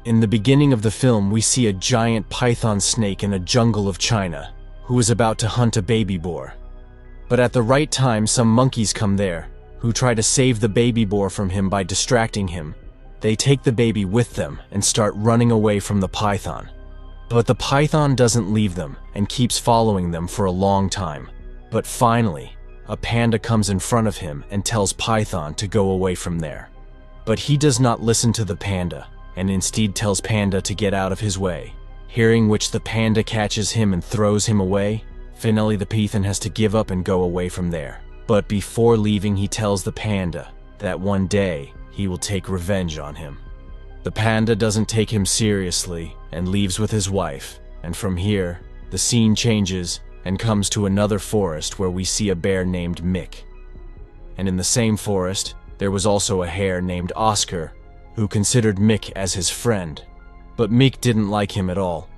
In the beginning of the film, we see a giant python snake in a jungle of China, who is about to hunt a baby boar. But at the right time, some monkeys come there, who try to save the baby boar from him by distracting him. They take the baby with them and start running away from the python. But the python doesn't leave them and keeps following them for a long time. But finally, a panda comes in front of him and tells Python to go away from there. But he does not listen to the panda, and instead tells Panda to get out of his way. Hearing which, the panda catches him and throws him away. Finally, the python has to give up and go away from there. But before leaving, he tells the panda that one day he will take revenge on him. The panda doesn't take him seriously and leaves with his wife, and from here, the scene changes and comes to another forest where we see a bear named Mick. And in the same forest, there was also a hare named Oscar, who considered Mick as his friend. But Mick didn't like him at all.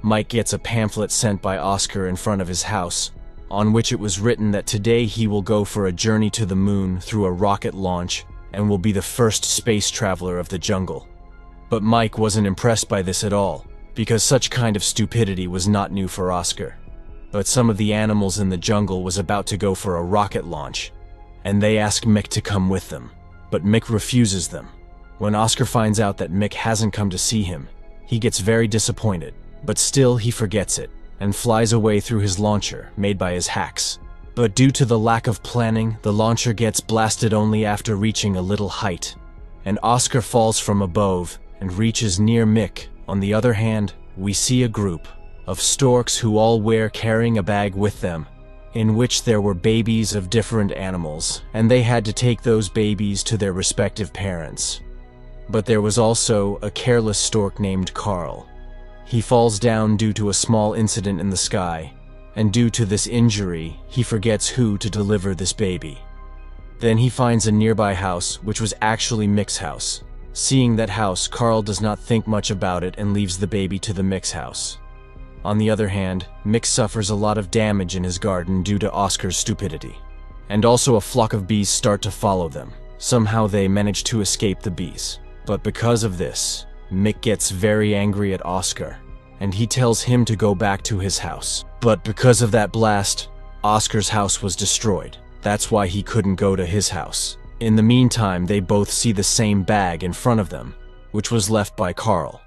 Mike gets a pamphlet sent by Oscar in front of his house, on which it was written that today he will go for a journey to the moon through a rocket launch and will be the first space traveler of the jungle. But Mike wasn't impressed by this at all, because such kind of stupidity was not new for Oscar. But some of the animals in the jungle was about to go for a rocket launch, and they ask Mick to come with them, but Mick refuses them. When Oscar finds out that Mick hasn't come to see him, he gets very disappointed, but still he forgets it, and flies away through his launcher, made by his hacks. But due to the lack of planning, the launcher gets blasted only after reaching a little height, and Oscar falls from above and reaches near Mick. On the other hand, we see a group of storks who all were carrying a bag with them, in which there were babies of different animals, and they had to take those babies to their respective parents. But there was also a careless stork named Carl. He falls down due to a small incident in the sky, and due to this injury, he forgets who to deliver this baby. Then he finds a nearby house, which was actually Mick's house. Seeing that house, Carl does not think much about it and leaves the baby to the Mick's house. On the other hand, Mick suffers a lot of damage in his garden due to Oscar's stupidity. And also a flock of bees start to follow them. Somehow they manage to escape the bees. But because of this, Mick gets very angry at Oscar, and he tells him to go back to his house. But because of that blast, Oscar's house was destroyed. That's why he couldn't go to his house. In the meantime, they both see the same bag in front of them, which was left by Carl.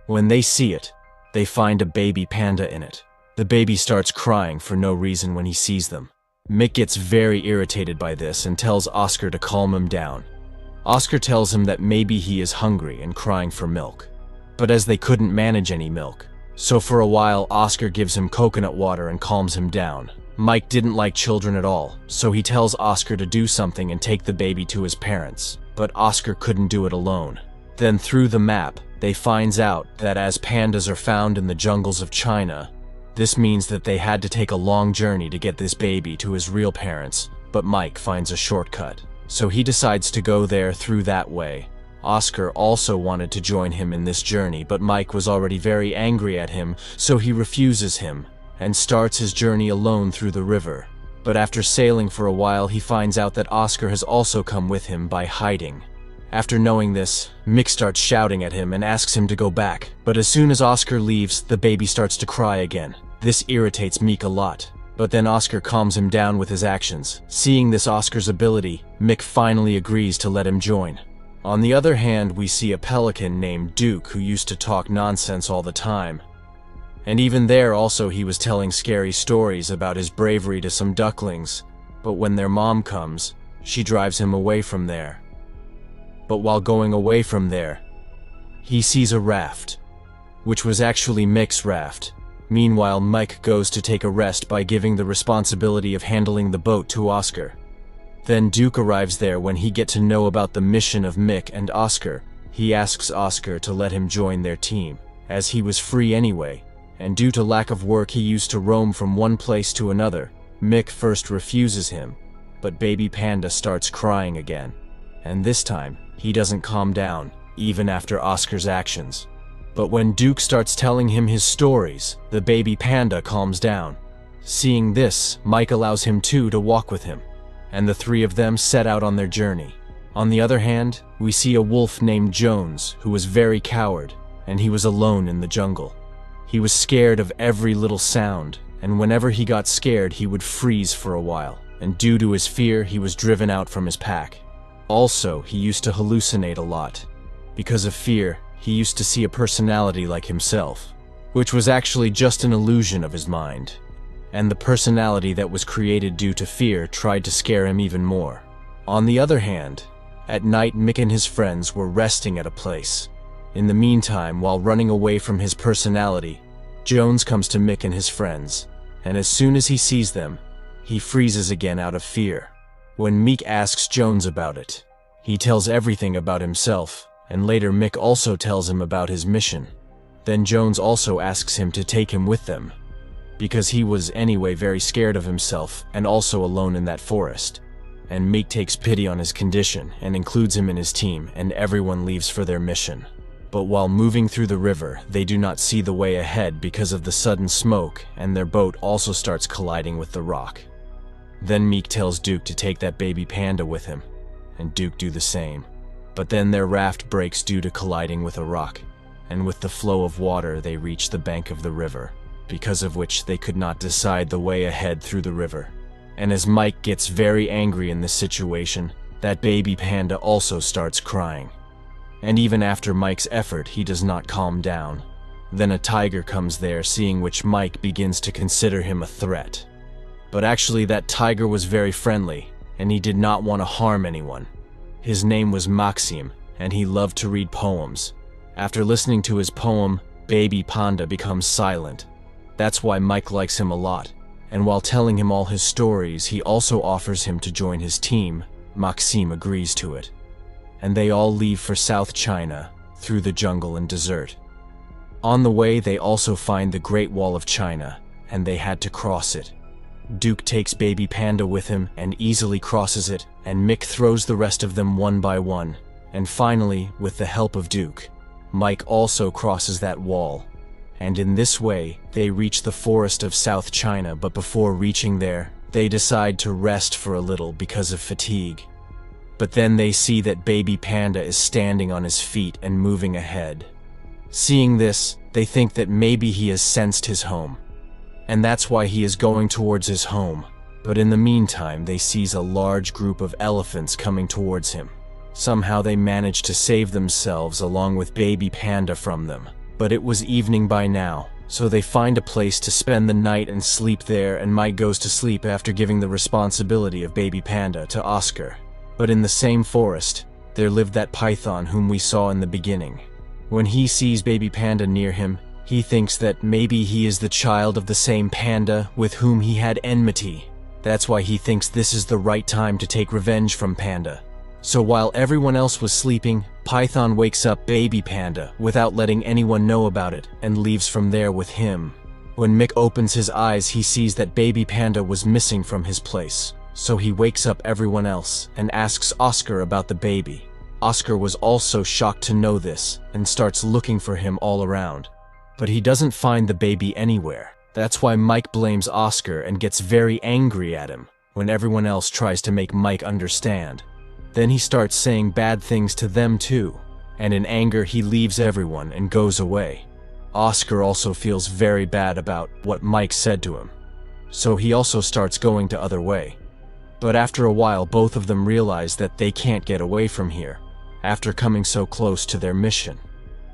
When they see it, they find a baby panda in it. The baby starts crying for no reason when he sees them. Mick gets very irritated by this and tells Oscar to calm him down. Oscar tells him that maybe he is hungry and crying for milk. But as they couldn't manage any milk, so for a while Oscar gives him coconut water and calms him down. Mike didn't like children at all, so he tells Oscar to do something and take the baby to his parents. But Oscar couldn't do it alone. Then through the map, they finds out that as pandas are found in the jungles of China, this means that they had to take a long journey to get this baby to his real parents, but Mike finds a shortcut. So he decides to go there through that way. Oscar also wanted to join him in this journey, but Mike was already very angry at him, so he refuses him, and starts his journey alone through the river. But after sailing for a while, he finds out that Oscar has also come with him by hiding. After knowing this, Mick starts shouting at him and asks him to go back, but as soon as Oscar leaves, the baby starts to cry again. This irritates Mick a lot, but then Oscar calms him down with his actions. Seeing this Oscar's ability, Mick finally agrees to let him join. On the other hand, we see a pelican named Duke who used to talk nonsense all the time. And even there also he was telling scary stories about his bravery to some ducklings, but when their mom comes, she drives him away from there. But while going away from there, he sees a raft, which was actually Mick's raft. Meanwhile, Mike goes to take a rest by giving the responsibility of handling the boat to Oscar. Then Duke arrives there. When he gets to know about the mission of Mick and Oscar, he asks Oscar to let him join their team, as he was free anyway, and due to lack of work he used to roam from one place to another. Mick first refuses him, but baby panda starts crying again, and this time, he doesn't calm down, even after Oscar's actions. But when Duke starts telling him his stories, the baby panda calms down. Seeing this, Mike allows him to walk with him, and the three of them set out on their journey. On the other hand, we see a wolf named Jones, who was very coward, and he was alone in the jungle. He was scared of every little sound, and whenever he got scared, he would freeze for a while, and due to his fear, he was driven out from his pack. Also, he used to hallucinate a lot. Because of fear, he used to see a personality like himself, which was actually just an illusion of his mind. And the personality that was created due to fear tried to scare him even more. On the other hand, at night Mick and his friends were resting at a place. In the meantime, while running away from his personality, Jones comes to Mick and his friends, and as soon as he sees them, he freezes again out of fear. When Mick asks Jones about it, he tells everything about himself, and later Mick also tells him about his mission. Then Jones also asks him to take him with them, because he was anyway very scared of himself and also alone in that forest. And Mick takes pity on his condition and includes him in his team, and everyone leaves for their mission. But while moving through the river, they do not see the way ahead because of the sudden smoke, and their boat also starts colliding with the rock. Then Mick tells Duke to take that baby panda with him, and Duke do the same. But then their raft breaks due to colliding with a rock, and with the flow of water they reach the bank of the river, because of which they could not decide the way ahead through the river. And as Mike gets very angry in this situation, that baby panda also starts crying. And even after Mike's effort, he does not calm down. Then a tiger comes there, seeing which Mike begins to consider him a threat. But actually that tiger was very friendly, and he did not want to harm anyone. His name was Maxim, and he loved to read poems. After listening to his poem, Baby Panda becomes silent. That's why Mike likes him a lot. And while telling him all his stories, he also offers him to join his team. Maxim agrees to it. And they all leave for South China, through the jungle and desert. On the way, they also find the Great Wall of China, and they had to cross it. Duke takes Baby Panda with him and easily crosses it, and Mick throws the rest of them one by one. And finally, with the help of Duke, Mike also crosses that wall. And in this way, they reach the forest of South China, but before reaching there, they decide to rest for a little because of fatigue. But then they see that Baby Panda is standing on his feet and moving ahead. Seeing this, they think that maybe he has sensed his home, and that's why he is going towards his home. But in the meantime, they sees a large group of elephants coming towards him. Somehow they manage to save themselves along with Baby Panda from them. But it was evening by now, so they find a place to spend the night and sleep there, and Mike goes to sleep after giving the responsibility of Baby Panda to Oscar. But in the same forest, there lived that python whom we saw in the beginning. When he sees Baby Panda near him, he thinks that maybe he is the child of the same panda with whom he had enmity. That's why he thinks this is the right time to take revenge from Panda. So while everyone else was sleeping, Python wakes up Baby Panda without letting anyone know about it and leaves from there with him. When Mick opens his eyes, he sees that Baby Panda was missing from his place. So he wakes up everyone else and asks Oscar about the baby. Oscar was also shocked to know this and starts looking for him all around. But he doesn't find the baby anywhere. That's why Mike blames Oscar and gets very angry at him when everyone else tries to make Mike understand. Then he starts saying bad things to them too, and in anger he leaves everyone and goes away. Oscar also feels very bad about what Mike said to him, so he also starts going the other way. But after a while, both of them realize that they can't get away from here after coming so close to their mission.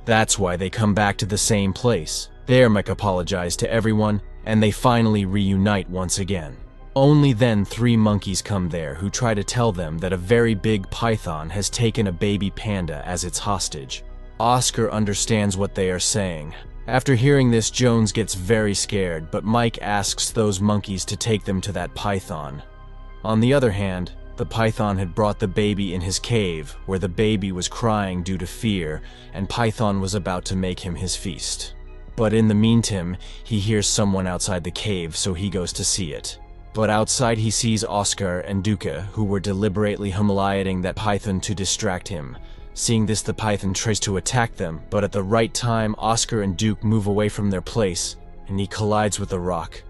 That's why they come back to the same place. There Mike apologizes to everyone, and they finally reunite once again. Only then 3 monkeys come there who try to tell them that a very big python has taken a baby panda as its hostage. Oscar understands what they are saying. After hearing this, Jones gets very scared, but Mike asks those monkeys to take them to that python. On the other hand, the python had brought the baby in his cave, where the baby was crying due to fear, and Python was about to make him his feast. But in the meantime, he hears someone outside the cave, so he goes to see it. But outside he sees Oscar and Duca, who were deliberately humiliating that python to distract him. Seeing this, the python tries to attack them, but at the right time, Oscar and Duke move away from their place, and he collides with a rock.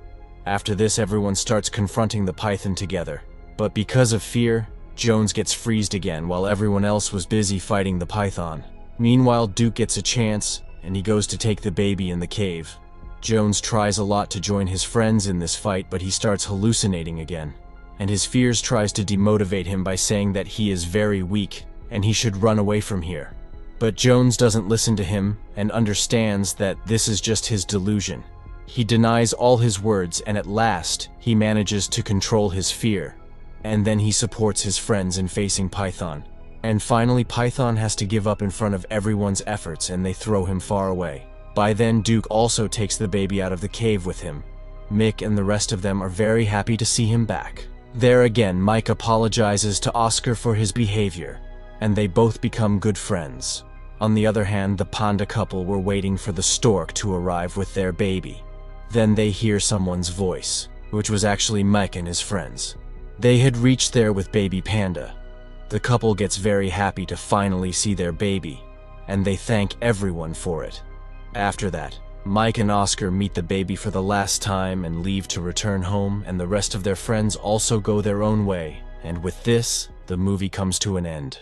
After this, everyone starts confronting the python together. But because of fear, Jones gets freezed again while everyone else was busy fighting the python. Meanwhile, Duke gets a chance, and he goes to take the baby in the cave. Jones tries a lot to join his friends in this fight, but he starts hallucinating again, and his fears tries to demotivate him by saying that he is very weak and he should run away from here. But Jones doesn't listen to him and understands that this is just his delusion. He denies all his words, and at last he manages to control his fear, and then he supports his friends in facing Python. And finally, Python has to give up in front of everyone's efforts, and they throw him far away. By then, Duke also takes the baby out of the cave with him. Mick and the rest of them are very happy to see him back. There again, Mike apologizes to Oscar for his behavior, and they both become good friends. On the other hand, the panda couple were waiting for the stork to arrive with their baby. Then they hear someone's voice, which was actually Mike and his friends. They had reached there with baby panda. The couple gets very happy to finally see their baby, and they thank everyone for it. After that, Mike and Oscar meet the baby for the last time and leave to return home, and the rest of their friends also go their own way. And with this, the movie comes to an end.